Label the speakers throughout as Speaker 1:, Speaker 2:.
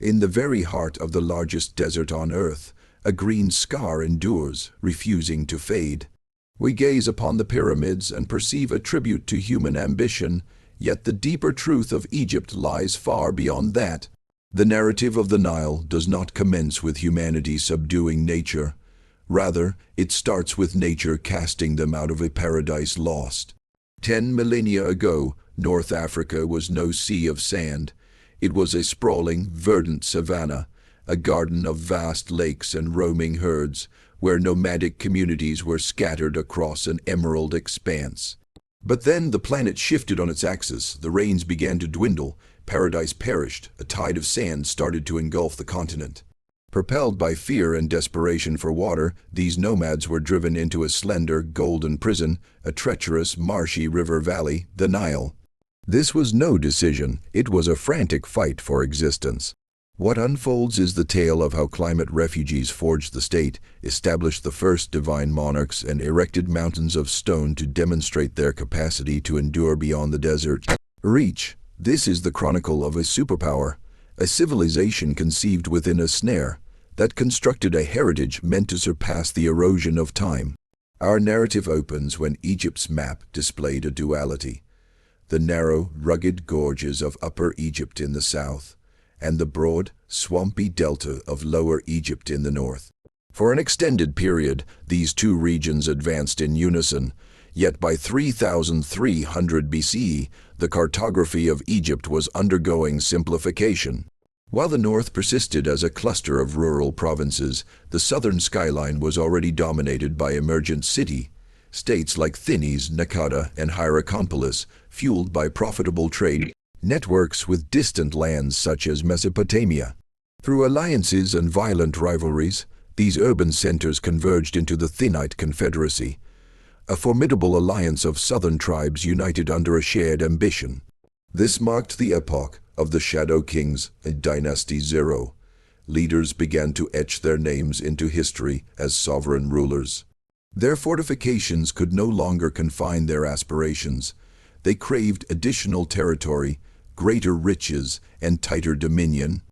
Speaker 1: In the very heart of the largest desert on earth, a green scar endures, refusing to fade. We gaze upon the pyramids and perceive a tribute to human ambition, yet the deeper truth of Egypt lies far beyond that. The narrative of the Nile does not commence with humanity subduing nature. Rather, it starts with nature casting them out of a paradise lost. 10 millennia ago, North Africa was no sea of sand. It was a sprawling, verdant savanna, a garden of vast lakes and roaming herds, where nomadic communities were scattered across an emerald expanse. But then the planet shifted on its axis, the rains began to dwindle, paradise perished, a tide of sand started to engulf the continent. Propelled by fear and desperation for water, these nomads were driven into a slender, golden prison, a treacherous, marshy river valley, the Nile. This was no decision, it was a frantic fight for existence. What unfolds is the tale of how climate refugees forged the state, established the first divine monarchs, and erected mountains of stone to demonstrate their capacity to endure beyond the desert reach. This is the chronicle of a superpower, a civilization conceived within a snare, that constructed a heritage meant to surpass the erosion of time. Our narrative opens when Egypt's map displayed a duality. The narrow, rugged gorges of Upper Egypt in the south, and the broad, swampy delta of Lower Egypt in the north. For an extended period, these two regions advanced in unison, yet by 3300 BCE, the cartography of Egypt was undergoing simplification. While the north persisted as a cluster of rural provinces, the southern skyline was already dominated by emergent city-states like Thinis, Nakada, and Hierakonpolis, fueled by profitable trade networks with distant lands such as Mesopotamia. Through alliances and violent rivalries, these urban centers converged into the Thinite Confederacy, a formidable alliance of southern tribes united under a shared ambition. This marked the epoch of the Shadow Kings in Dynasty Zero. Leaders began to etch their names into history as sovereign rulers. Their fortifications could no longer confine their aspirations. They craved additional territory, greater riches, and tighter dominion.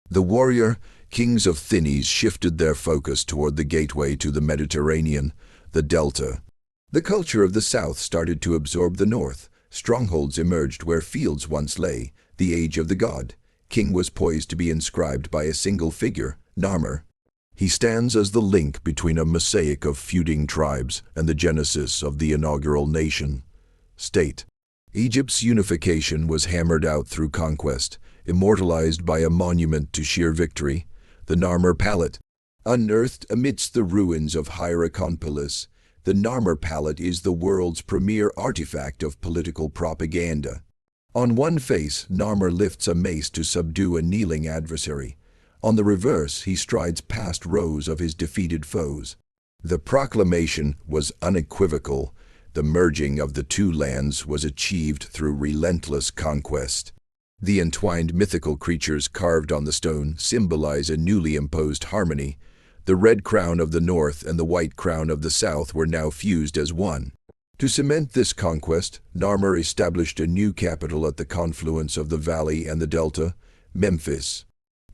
Speaker 1: The warrior kings of Thinis shifted their focus toward the gateway to the Mediterranean, the Delta. The culture of the south started to absorb the north. Strongholds emerged where fields once lay. The age of the god king was poised to be inscribed by a single figure, Narmer. He stands as the link between a mosaic of feuding tribes and the genesis of the inaugural nation-state. Egypt's unification was hammered out through conquest, immortalized by a monument to sheer victory, the Narmer Palette. Unearthed amidst the ruins of Hierakonpolis, the Narmer Palette is the world's premier artifact of political propaganda. On one face, Narmer lifts a mace to subdue a kneeling adversary. On the reverse, he strides past rows of his defeated foes. The proclamation was unequivocal. The merging of the two lands was achieved through relentless conquest. The entwined mythical creatures carved on the stone symbolize a newly imposed harmony. The red crown of the north and the white crown of the south were now fused as one. To cement this conquest, Narmer established a new capital at the confluence of the valley and the delta, Memphis.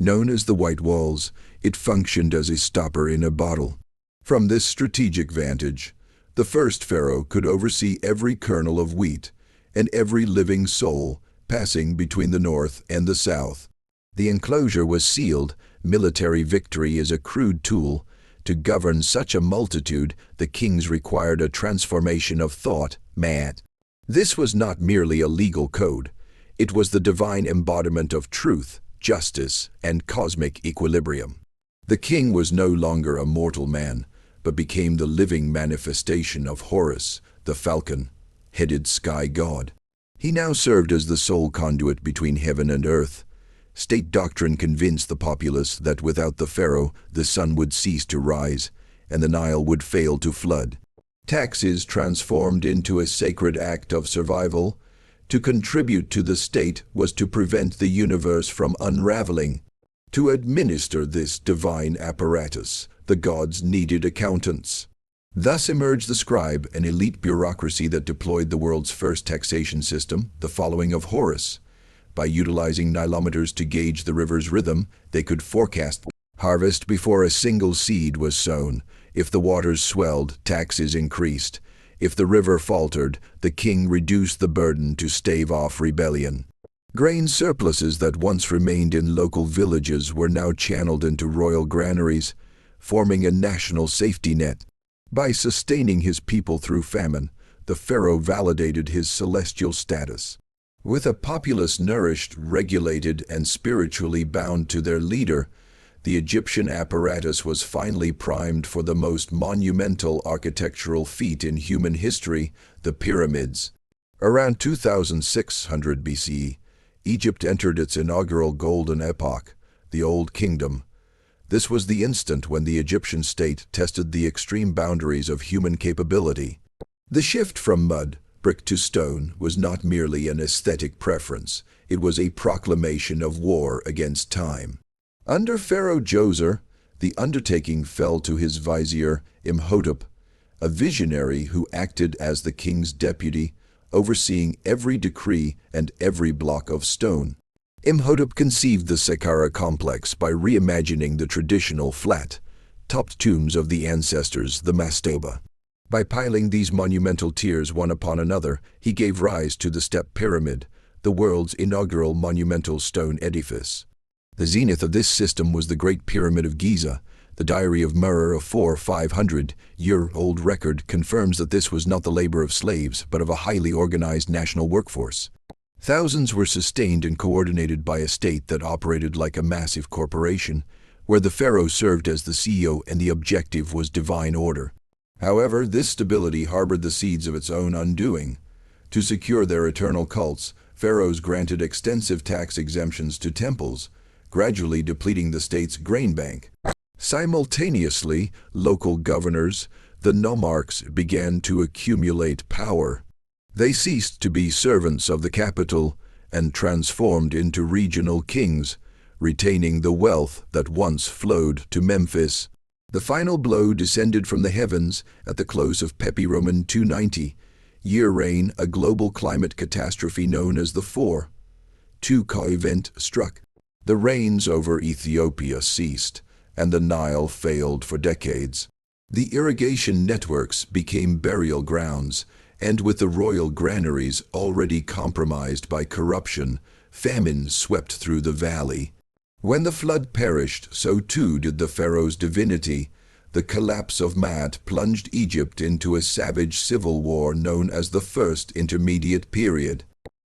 Speaker 1: Known as the White Walls, it functioned as a stopper in a bottle. From this strategic vantage, the first pharaoh could oversee every kernel of wheat and every living soul passing between the north and the south. The enclosure was sealed. Military victory is a crude tool. To govern such a multitude, the kings required a transformation of thought, mat. This was not merely a legal code. It was the divine embodiment of truth, justice, and cosmic equilibrium. The king was no longer a mortal man, but became the living manifestation of Horus, the falcon-headed sky god. He now served as the sole conduit between heaven and earth. State doctrine convinced the populace that without the pharaoh, the sun would cease to rise, and the Nile would fail to flood. Taxes transformed into a sacred act of survival. To contribute to the state was to prevent the universe from unraveling. To administer this divine apparatus, the gods needed accountants. Thus emerged the scribe, an elite bureaucracy that deployed the world's first taxation system, the following of Horus. By utilizing nilometers to gauge the river's rhythm, they could forecast harvest before a single seed was sown. If the waters swelled, taxes increased. If the river faltered, the king reduced the burden to stave off rebellion. Grain surpluses that once remained in local villages were now channeled into royal granaries, forming a national safety net. By sustaining his people through famine, the pharaoh validated his celestial status. With a populace nourished, regulated, and spiritually bound to their leader, the Egyptian apparatus was finally primed for the most monumental architectural feat in human history, the pyramids. Around 2600 BCE, Egypt entered its inaugural golden epoch, the Old Kingdom. This was the instant when the Egyptian state tested the extreme boundaries of human capability. The shift from mud, brick to stone was not merely an aesthetic preference, it was a proclamation of war against time. Under Pharaoh Djoser, the undertaking fell to his vizier Imhotep, a visionary who acted as the king's deputy, overseeing every decree and every block of stone. Imhotep conceived the Saqqara complex by reimagining the traditional flat-topped tombs of the ancestors, the mastaba. By piling these monumental tiers one upon another, he gave rise to the Step Pyramid, the world's inaugural monumental stone edifice. The zenith of this system was the Great Pyramid of Giza. The Diary of Murr, a 400-500-year-old record, confirms that this was not the labor of slaves, but of a highly organized national workforce. Thousands were sustained and coordinated by a state that operated like a massive corporation, where the pharaoh served as the CEO and the objective was divine order. However, this stability harbored the seeds of its own undoing. To secure their eternal cults, pharaohs granted extensive tax exemptions to temples, gradually depleting the state's grain bank. Simultaneously, local governors, the nomarchs, began to accumulate power. They ceased to be servants of the capital and transformed into regional kings, retaining the wealth that once flowed to Memphis. The final blow descended from the heavens at the close of Pepi Roman 290-year reign. A global climate catastrophe known as the 4-2 event struck. The rains over Ethiopia ceased, and the Nile failed for decades. The irrigation networks became burial grounds, and with the royal granaries already compromised by corruption, famine swept through the valley. When the flood perished, so too did the pharaoh's divinity. The collapse of Maat plunged Egypt into a savage civil war known as the First Intermediate Period.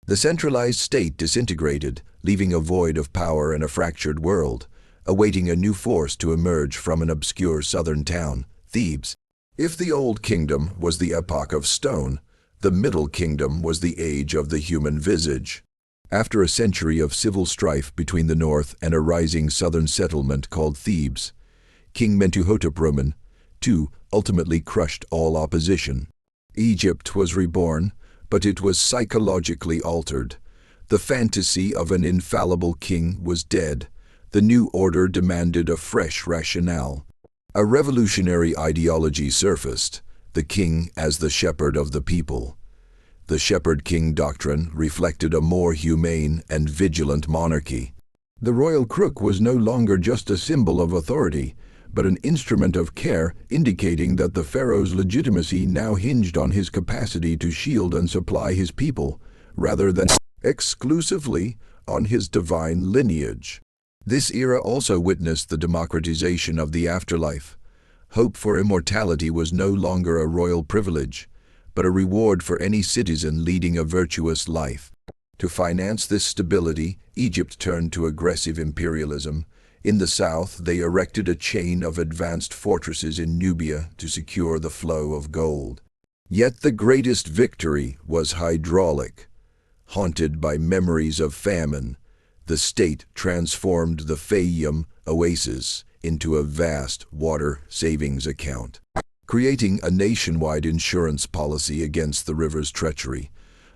Speaker 1: The centralized state disintegrated, leaving a void of power and a fractured world, awaiting a new force to emerge from an obscure southern town, Thebes. If the Old Kingdom was the epoch of stone, the Middle Kingdom was the age of the human visage. After a century of civil strife between the north and a rising southern settlement called Thebes, King Mentuhotep II ultimately crushed all opposition. Egypt was reborn, but it was psychologically altered. The fantasy of an infallible king was dead. The new order demanded a fresh rationale. A revolutionary ideology surfaced, the king as the shepherd of the people. The shepherd-king doctrine reflected a more humane and vigilant monarchy. The royal crook was no longer just a symbol of authority, but an instrument of care, indicating that the pharaoh's legitimacy now hinged on his capacity to shield and supply his people, rather than exclusively on his divine lineage. This era also witnessed the democratization of the afterlife. Hope for immortality was no longer a royal privilege, but a reward for any citizen leading a virtuous life. To finance this stability, Egypt turned to aggressive imperialism. In the south, they erected a chain of advanced fortresses in Nubia to secure the flow of gold. Yet the greatest victory was hydraulic. Haunted by memories of famine, the state transformed the Fayum oasis into a vast water savings account, creating a nationwide insurance policy against the river's treachery.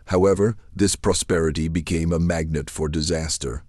Speaker 1: However, this prosperity became a magnet for disaster.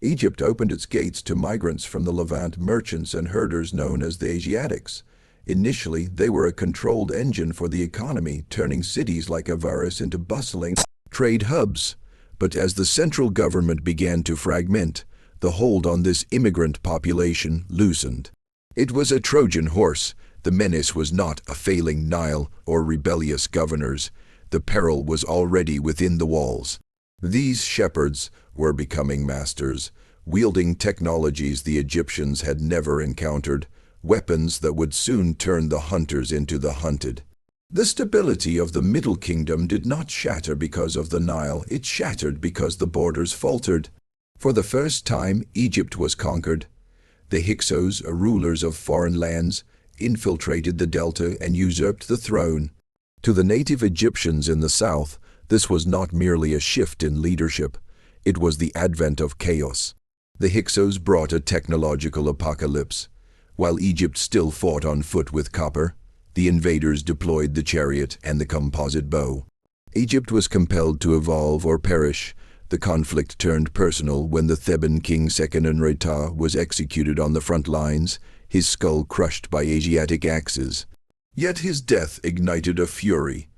Speaker 1: Egypt opened its gates to migrants from the Levant, merchants and herders known as the Asiatics. Initially, they were a controlled engine for the economy, turning cities like Avaris into bustling trade hubs. But as the central government began to fragment, the hold on this immigrant population loosened. It was a Trojan horse. The menace was not a failing Nile or rebellious governors. The peril was already within the walls. These shepherds were becoming masters, wielding technologies the Egyptians had never encountered, weapons that would soon turn the hunters into the hunted. The stability of the Middle Kingdom did not shatter because of the Nile, it shattered because the borders faltered. For the first time, Egypt was conquered. The Hyksos, rulers of foreign lands, infiltrated the delta and usurped the throne. To the native Egyptians in the south, this was not merely a shift in leadership, it was the advent of chaos. The Hyksos brought a technological apocalypse. While Egypt still fought on foot with copper, the invaders deployed the chariot and the composite bow. Egypt was compelled to evolve or perish. The conflict turned personal when the Theban king Akhenaten was executed on the front lines, his skull crushed by Asiatic axes. Yet his death ignited a fury.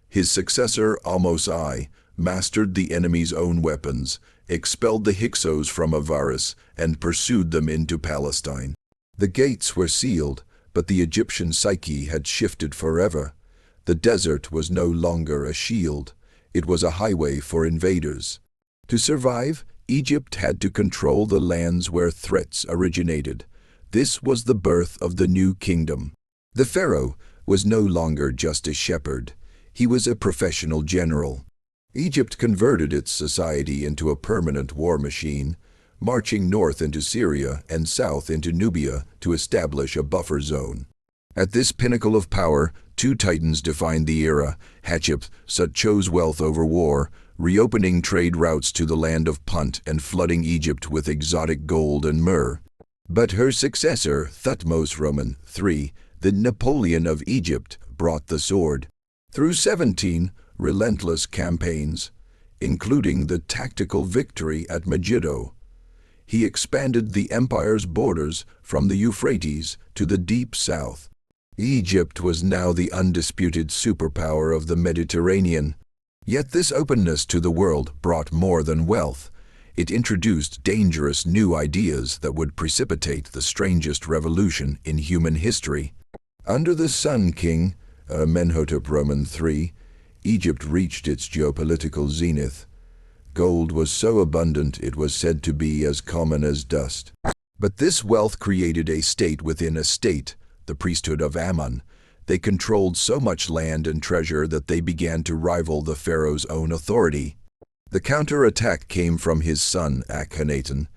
Speaker 1: His successor, Ahmose I, mastered the enemy's own weapons, expelled the Hyksos from Avaris, and pursued them into Palestine. The gates were sealed, but the Egyptian psyche had shifted forever. The desert was no longer a shield, it was a highway for invaders. To survive, Egypt had to control the lands where threats originated. This was the birth of the new kingdom. The pharaoh was no longer just a shepherd, he was a professional general. Egypt converted its society into a permanent war machine, marching north into Syria and south into Nubia to establish a buffer zone. At this pinnacle of power, two titans defined the era. Hatshepsut chose wealth over war, reopening trade routes to the land of Punt and flooding Egypt with exotic gold and myrrh. But her successor, Thutmose III, the Napoleon of Egypt, brought the sword. Through 17 relentless campaigns, including the tactical victory at Megiddo, he expanded the empire's borders from the Euphrates to the deep south. Egypt was now the undisputed superpower of the Mediterranean. Yet this openness to the world brought more than wealth. It introduced dangerous new ideas that would precipitate the strangest revolution in human history. Under the Sun King, Amenhotep III, Egypt reached its geopolitical zenith. Gold was so abundant it was said to be as common as dust. But this wealth created a state within a state, the priesthood of Ammon. They controlled so much land and treasure that they began to rival the pharaoh's own authority. The counterattack came from his son Akhenaten,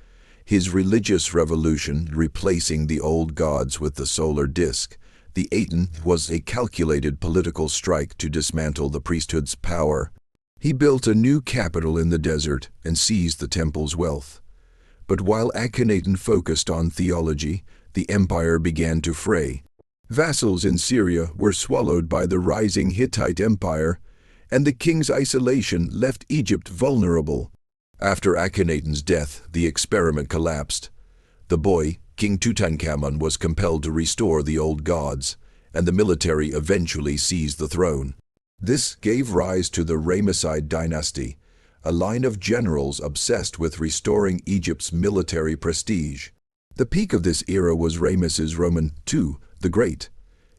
Speaker 1: his religious revolution replacing the old gods with the solar disk. The Aten was a calculated political strike to dismantle the priesthood's power. He built a new capital in the desert and seized the temple's wealth. But while Akhenaten focused on theology, the empire began to fray. Vassals in Syria were swallowed by the rising Hittite Empire, and the king's isolation left Egypt vulnerable. After Akhenaten's death, the experiment collapsed. The boy, King Tutankhamun, was compelled to restore the old gods, and the military eventually seized the throne. This gave rise to the Ramesside dynasty, a line of generals obsessed with restoring Egypt's military prestige. The peak of this era was Ramses II, the Great.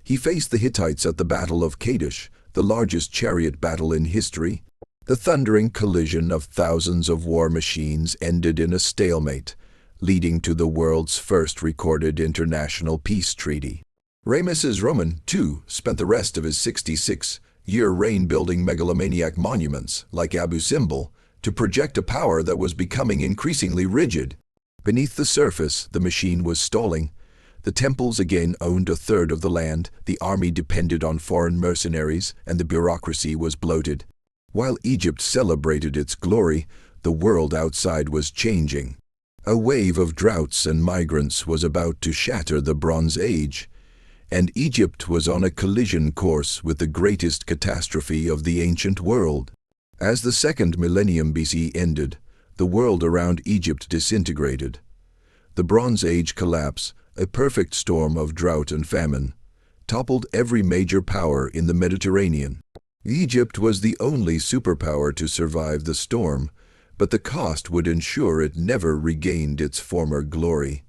Speaker 1: He faced the Hittites at the Battle of Kadesh, the largest chariot battle in history. The thundering collision of thousands of war machines ended in a stalemate, leading to the world's first recorded international peace treaty. Ramses II spent the rest of his 66-year reign building megalomaniac monuments, like Abu Simbel, to project a power that was becoming increasingly rigid. Beneath the surface, the machine was stalling. The temples again owned a third of the land, the army depended on foreign mercenaries, and the bureaucracy was bloated. While Egypt celebrated its glory, the world outside was changing. A wave of droughts and migrants was about to shatter the Bronze Age, and Egypt was on a collision course with the greatest catastrophe of the ancient world. As the second millennium BC ended, the world around Egypt disintegrated. The Bronze Age collapse, a perfect storm of drought and famine, toppled every major power in the Mediterranean. Egypt was the only superpower to survive the storm, but the cost would ensure it never regained its former glory.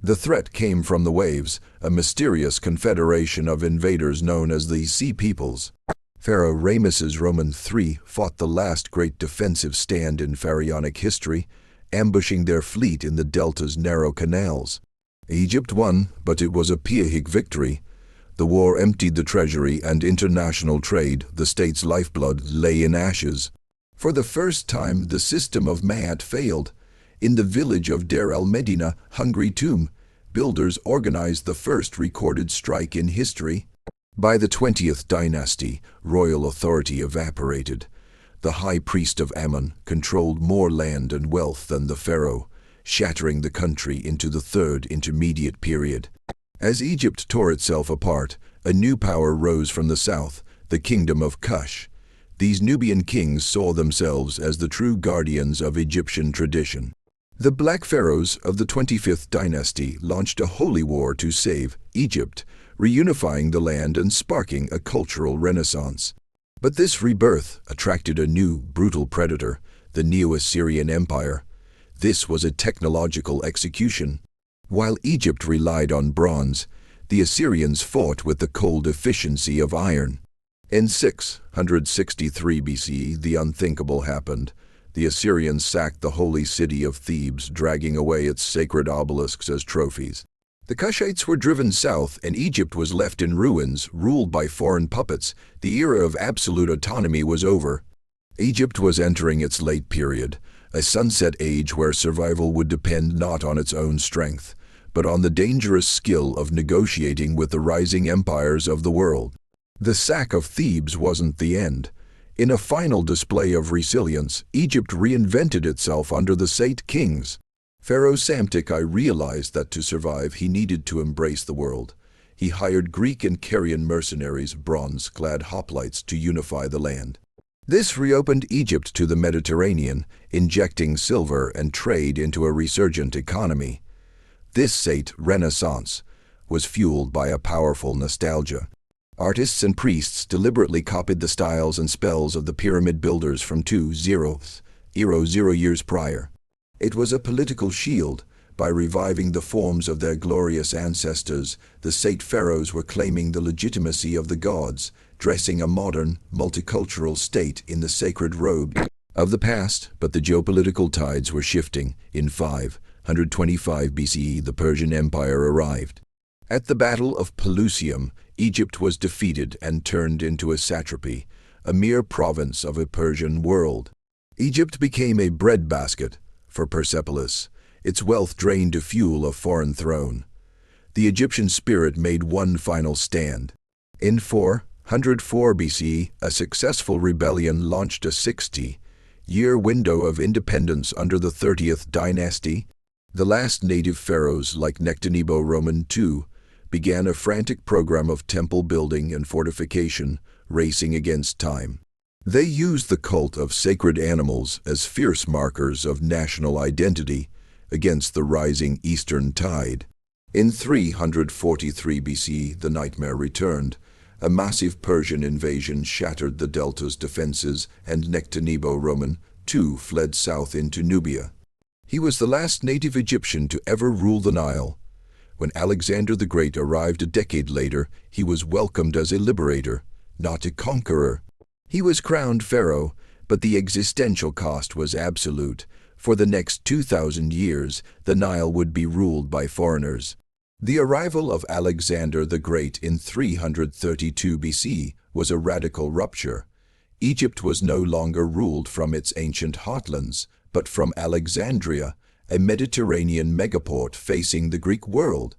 Speaker 1: The threat came from the waves, a mysterious confederation of invaders known as the Sea Peoples. Pharaoh Ramses III fought the last great defensive stand in pharaonic history, ambushing their fleet in the delta's narrow canals. Egypt won, but it was a Piahic victory. The war emptied the treasury and international trade. The state's lifeblood lay in ashes. For the first time, the system of Maat failed. In the village of Deir el-Medina, Hungry Tomb, builders organized the first recorded strike in history. By the 20th dynasty, royal authority evaporated. The high priest of Ammon controlled more land and wealth than the pharaoh, shattering the country into the third intermediate period. As Egypt tore itself apart, a new power rose from the south, the kingdom of Kush. These Nubian kings saw themselves as the true guardians of Egyptian tradition. The Black Pharaohs of the 25th dynasty launched a holy war to save Egypt, reunifying the land and sparking a cultural renaissance. But this rebirth attracted a new, brutal predator, the Neo-Assyrian Empire. This was a technological execution. While Egypt relied on bronze, the Assyrians fought with the cold efficiency of iron. In 663 BCE, the unthinkable happened. The Assyrians sacked the holy city of Thebes, dragging away its sacred obelisks as trophies. The Kushites were driven south, and Egypt was left in ruins, ruled by foreign puppets. The era of absolute autonomy was over. Egypt was entering its late period, a sunset age where survival would depend not on its own strength, but on the dangerous skill of negotiating with the rising empires of the world. The sack of Thebes wasn't the end. In a final display of resilience, Egypt reinvented itself under the Sate kings. Pharaoh Psamtik I realized that to survive he needed to embrace the world. He hired Greek and Carian mercenaries, bronze-clad hoplites, to unify the land. This reopened Egypt to the Mediterranean, injecting silver and trade into a resurgent economy. This Sate renaissance was fueled by a powerful nostalgia. Artists and priests deliberately copied the styles and spells of the pyramid builders from 2000 years prior. It was a political shield. By reviving the forms of their glorious ancestors, the Sate pharaohs were claiming the legitimacy of the gods, dressing a modern, multicultural state in the sacred robe of the past. But the geopolitical tides were shifting. In 525 BCE, the Persian Empire arrived. At the Battle of Pelusium, Egypt was defeated and turned into a satrapy, a mere province of a Persian world. Egypt became a breadbasket for Persepolis. Its wealth drained to fuel a foreign throne. The Egyptian spirit made one final stand. In 404 BC, a successful rebellion launched a 60-year window of independence under the 30th dynasty. The last native pharaohs, like Nectanebo II, began a frantic program of temple building and fortification, racing against time. They used the cult of sacred animals as fierce markers of national identity against the rising eastern tide. In 343 BC, the nightmare returned. A massive Persian invasion shattered the delta's defenses, and Nectanebo II fled south into Nubia. He was the last native Egyptian to ever rule the Nile. When Alexander the Great arrived a decade later, he was welcomed as a liberator, not a conqueror. He was crowned pharaoh, but the existential cost was absolute. For the next 2,000 years, the Nile would be ruled by foreigners. The arrival of Alexander the Great in 332 BC was a radical rupture. Egypt was no longer ruled from its ancient heartlands, but from Alexandria, a Mediterranean megaport facing the Greek world.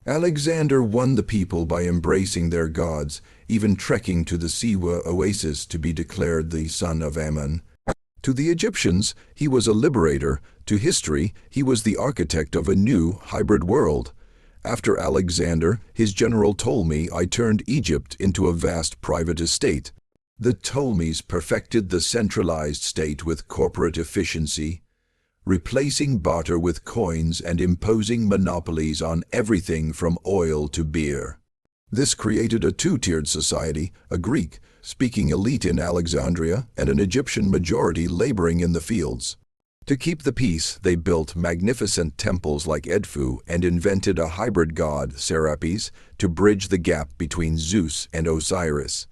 Speaker 1: Alexander won the people by embracing their gods, even trekking to the Siwa oasis to be declared the son of Ammon. To the Egyptians, he was a liberator. To history, he was the architect of a new, hybrid world. After Alexander, his general Ptolemy I turned Egypt into a vast private estate. The Ptolemies perfected the centralized state with corporate efficiency, replacing barter with coins and imposing monopolies on everything from oil to beer. This created a two-tiered society, a Greek-speaking elite in Alexandria and an Egyptian majority laboring in the fields. To keep the peace, they built magnificent temples like Edfu and invented a hybrid god, Serapis, to bridge the gap between Zeus and Osiris.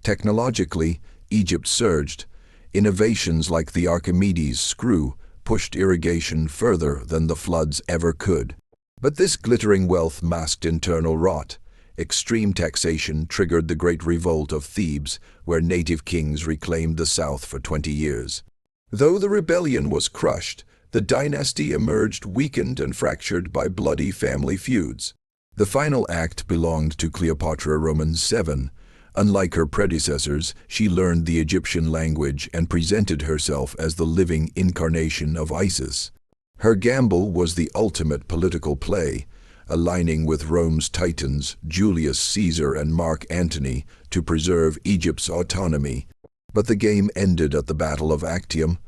Speaker 1: Technologically, Egypt surged. Innovations like the Archimedes screw pushed irrigation further than the floods ever could. But this glittering wealth masked internal rot. Extreme taxation triggered the Great Revolt of Thebes, where native kings reclaimed the south for 20 years. Though the rebellion was crushed, the dynasty emerged weakened and fractured by bloody family feuds. The final act belonged to Cleopatra, Romans 7. Unlike her predecessors, she learned the Egyptian language and presented herself as the living incarnation of Isis. Her gamble was the ultimate political play, aligning with Rome's titans, Julius Caesar and Mark Antony, to preserve Egypt's autonomy. But the game ended at the Battle of Actium.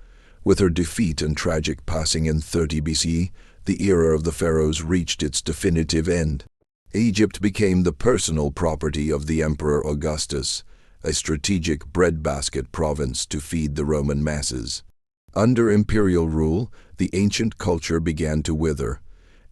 Speaker 1: With her defeat and tragic passing in 30 BC, the era of the pharaohs reached its definitive end. Egypt became the personal property of the Emperor Augustus, a strategic breadbasket province to feed the Roman masses. Under imperial rule, the ancient culture began to wither.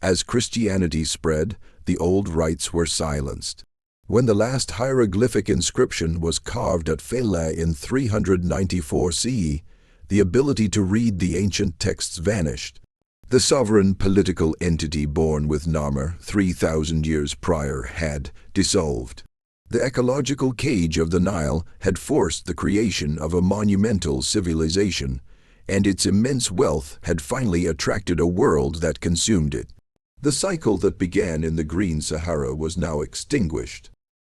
Speaker 1: As Christianity spread, the old rites were silenced. When the last hieroglyphic inscription was carved at Pharaohs in 394 CE, the ability to read the ancient texts vanished. The sovereign political entity born with Narmer 3,000 years prior had dissolved. The ecological cage of the Nile had forced the creation of a monumental civilization, and its immense wealth had finally attracted a world that consumed it. The cycle that began in the Green Sahara was now extinguished.